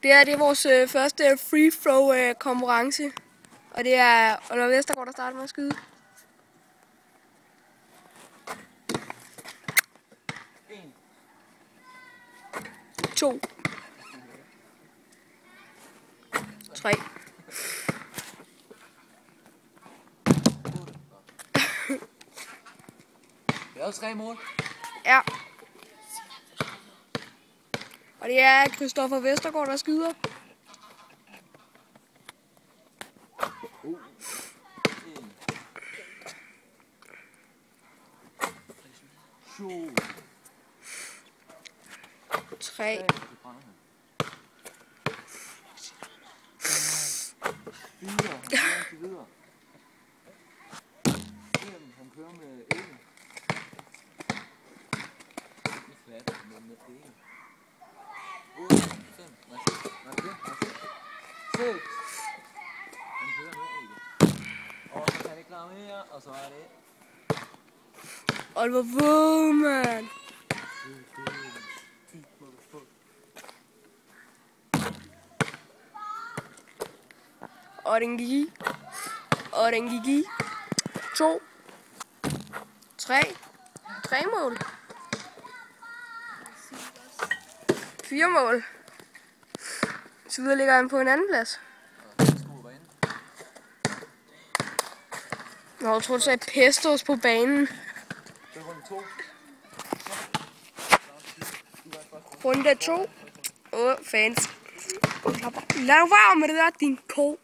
Det er vores første free throw konkurrence. Og det er Oliver Vestergaard, der starter med at skyde. 1, 2, 3. Det er også 3 mål. Ja. Og det er Christoffer Vestergaard, der skyder. 3. 4, han kører med 11. Flat, men med 11. 8, 5, 6. Han kører med 11. Og så kan han ikke klare mere, og så er det... Oliver Woman. Og den gik i. Og den gik i. 2. 3. 3 mål. 4 mål. Så videre ligger han på en anden plads. Nå, jeg tror, du sagde Pestos på banen. Det er runde 2. Runde 2. Fans. Lad nu være med det der, din ko.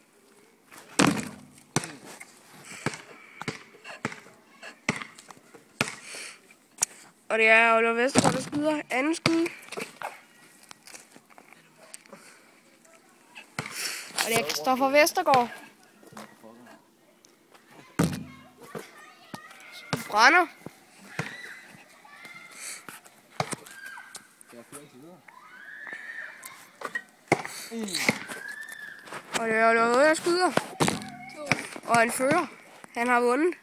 Og det er Oliver Vestergaard, der skyder. Anden skud. Og det er Christoffer Vestergaard. Brænder. Og det er Oliver Vestergaard, der skyder. Og han fører. Han har vundet.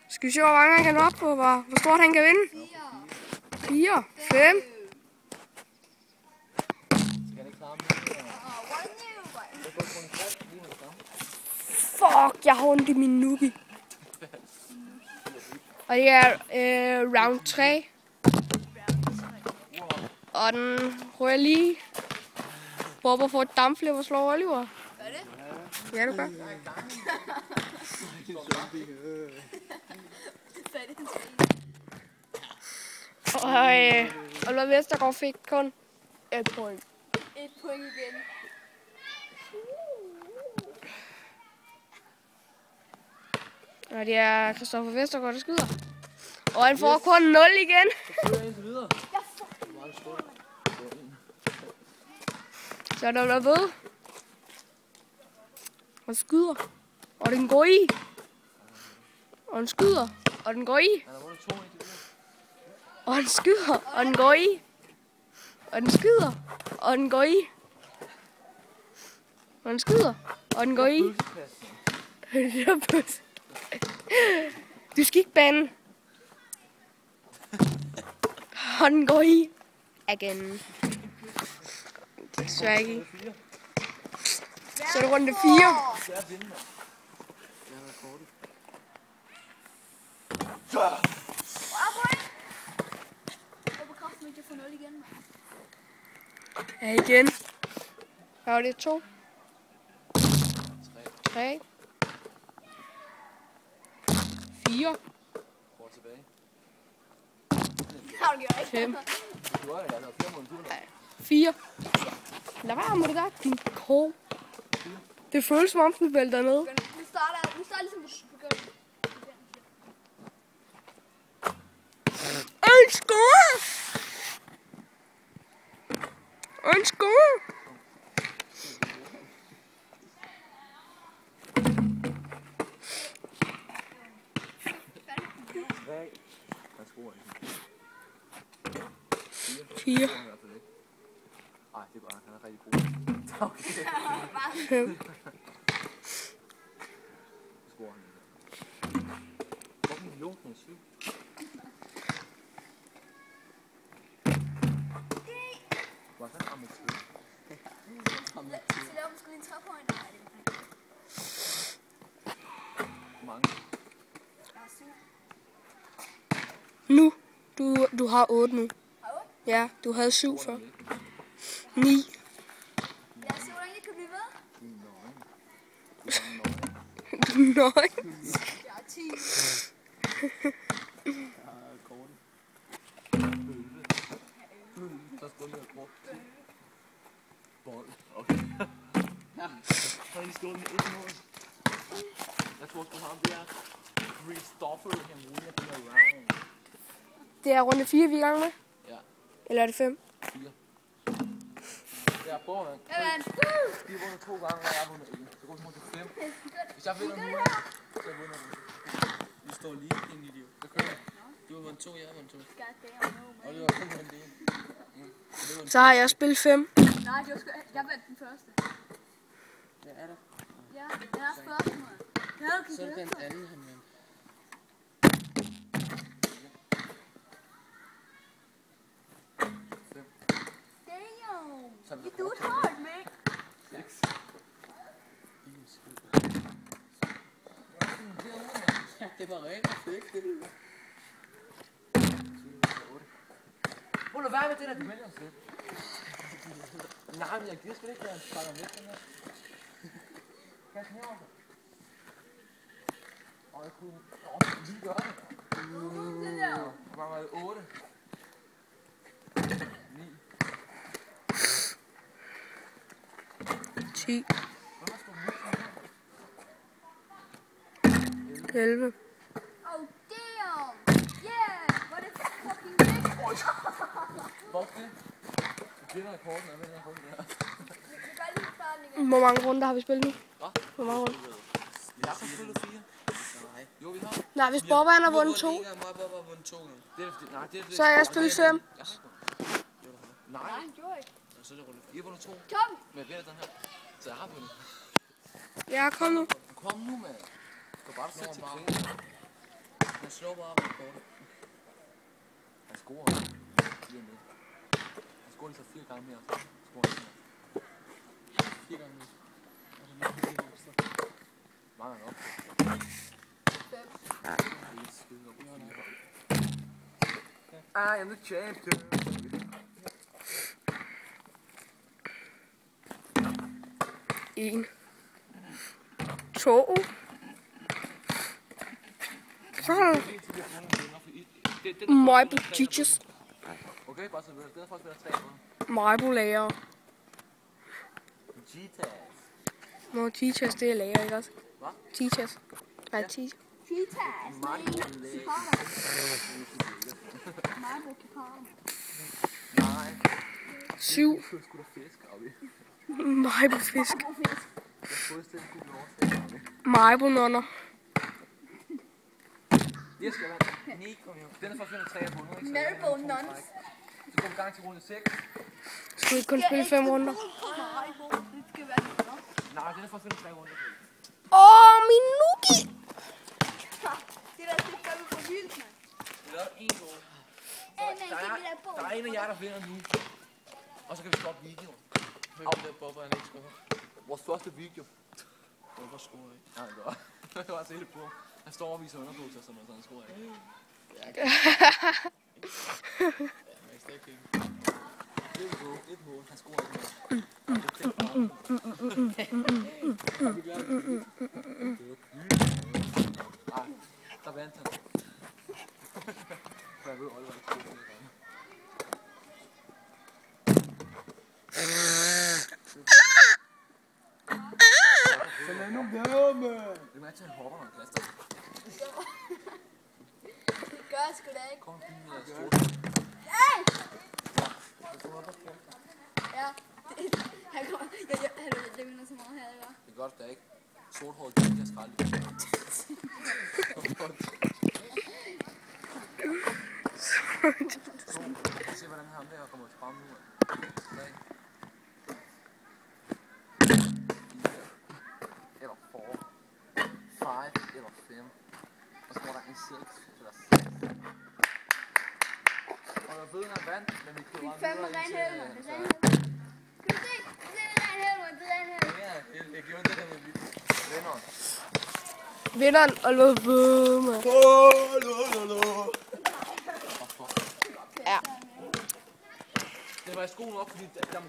Skal vi se, hvor mange han kan nå op på, hvor stort han kan vinde? 4, 5. Fuck, jeg har ondt i min nubi. Og det er round 3. Og den rører lige. Bobber får et dampflip og slår Oliver. Gør det? Ja, du gør. Og Oliver Vestergaard fik kun 1 point. 1 point igen. Og det er Christoffer Vestergaard, der skyder. Og han får kun 0 igen. Så er der ved. Og skyder. Og den går i. Og den skyder. Og den går i. Og den skyder. Og den går i. Og den skyder. Og den går i. Og den skyder. Og den går i. Du skal ikke bande. Og den går i. Igen. Desværre ikke. Så er det runde 4. Ja, igen. Her var det 2. 3. 4. 5. 4. Lad være med det der, din ko. Det føles som om, den vælter ned. Nu starter ligesom du begynder. En score! En score! Fire. Ej, det er bare, han er rigtig god. 5. Scorer han. Hvorfor idiot med 7? Hvad så? med tid. Så laver vi sgu lige en 3 point. Nej, det er ikke. Hvor mange? Jeg har 7. Nu. Du har 8 nu. Har 8? Ja, du havde 7 før. 9. Lad os se, hvordan jeg kan blive ved. Du er nøgen. Nej. Jeg har 10. Korten. Så skal du lige have brugt. Bold. Okay. Så har I stået med 1 mål. Jeg tror sgu ham der. Christopher kan rulle af den her round. Det er runde 4, vi er i gang med. Ja. Eller er det 5? 4. Jeg er foran. Jeg vandt. De har vundet 2 gange, og jeg har vundet 1. Så går vi til 5. Hvis jeg vinder nu, så vinder du. Vi står lige ind i det. Så kører jeg. Du har vundet 2, jeg har vundet 2. Goddamn, no, man. Og du har kun vundet 1. Så har jeg spillet 5. Nej, det var sgu... Jeg vandt den første. Ja, er der? Ja, den er første, mand. Jeg havde Så er det den efter. anden, han vandt. Damn. Så er det You do it hard, man. 6. Det var rigtig fedt, det der. 8. Prøv at være med det der, du vælger os lidt. Nej, men jeg gider sgu ikke, at han sparker væk den her. Kan jeg herover? Jeg kunne lige gøre det. Det der. Hvor mange var det? 8? 9. 10. Hvorfor skulle du ikke? 11. Oh, damn. Yeah. What is fucking big? Fuck det. Du kender rekorden, jeg vinder rekorden der. Vi gør lige starten igen. Hvor mange runder har vi spillet nu? Hvad? Hvor mange runder? Jeg har spillet 4. Nej. Jo, vi har. Nej, hvis Bobber han har vundet 2, Mig og Bobber har vundet 2 gange. Det er fordi, nej, det er det. så har jeg spillet 5. Jeg har ikke vundet. Nej, Nej, han gjorde ikke. Og så er det runde I har vundet 2. Tom. Men jeg vinder den her. Så jeg har vundet. Ja, kom nu. Kom nu, mand. Du kan bare sætte til kring. Man slår bare rekorden. Han scorer. Lige om lidt. Han scorer lige så 4 gange mere. Så scorer han mere. 4 gange mere. Og så nok 4 ekstra. Mange nok. 5. I am the champion. En. 2. Så Majbo teachers. Okay, bare så videre. Den er faktisk ved at 3 på. Majbo lærer. G-Taz. Nå, teachers, det er lærer, ikke også? Hvad? Teachers. Nej, teachers. Cheetahs. Marco Nej. Læge. Marbo Kipara. Nej. 7. Du skulle da fisk, Abi. Majbo fisk. Marbo fisk. Jeg troede, det kunne blive oversat. Majbo nonner. Det skal være 9, kom jo. Den er faktisk ved at 3 på nu, ikke? Marbo nuns. Så går vi i gang til runde 6. Skal vi kun spille 5 runder? Marbo. Det skal være lidt nok. Nej, den er faktisk ved at 3 runder. Min Nuki. Det der, det er fandme for vildt, mand. Vi lavede 1 mål. Der er en af jer, der vinder nu. Og så kan vi stoppe videoen. Hvem der Bobber, han ikke scorer? Vores første video. Bobber scorer ikke. Nej, det var. Det var se det på. Han står og viser underbukser, så han scorer ikke. Ja, man kan stadig kigge. Det er jo 1 mål. Han scorer ikke mere. Ej, der vandt han. For jeg ved, Oliver ikke scorer flere gange. Så lad nu være, mand! Det er med til, at han hopper, når han kaster. Det gør jeg sgu da ikke. Kom, den der store. Hey! Ja. Han kommer... Jeg vinder så meget her, ikke? Det er godt, der ikke sorthåret til at skralde. Se, hvordan ham der kommer frem nu. 3. Eller 4. 5 eller 5. Og så var der en 6 eller 6. Og jeg ved, han vandt, men vi kunne Det bare er fandme videre ren indtil... helvede. Det er ren helvede. Jeg gjorde det der med vildt. Vinderen. Vinderen, Oliver Boomer. Ja. Det var i skoen op, fordi der må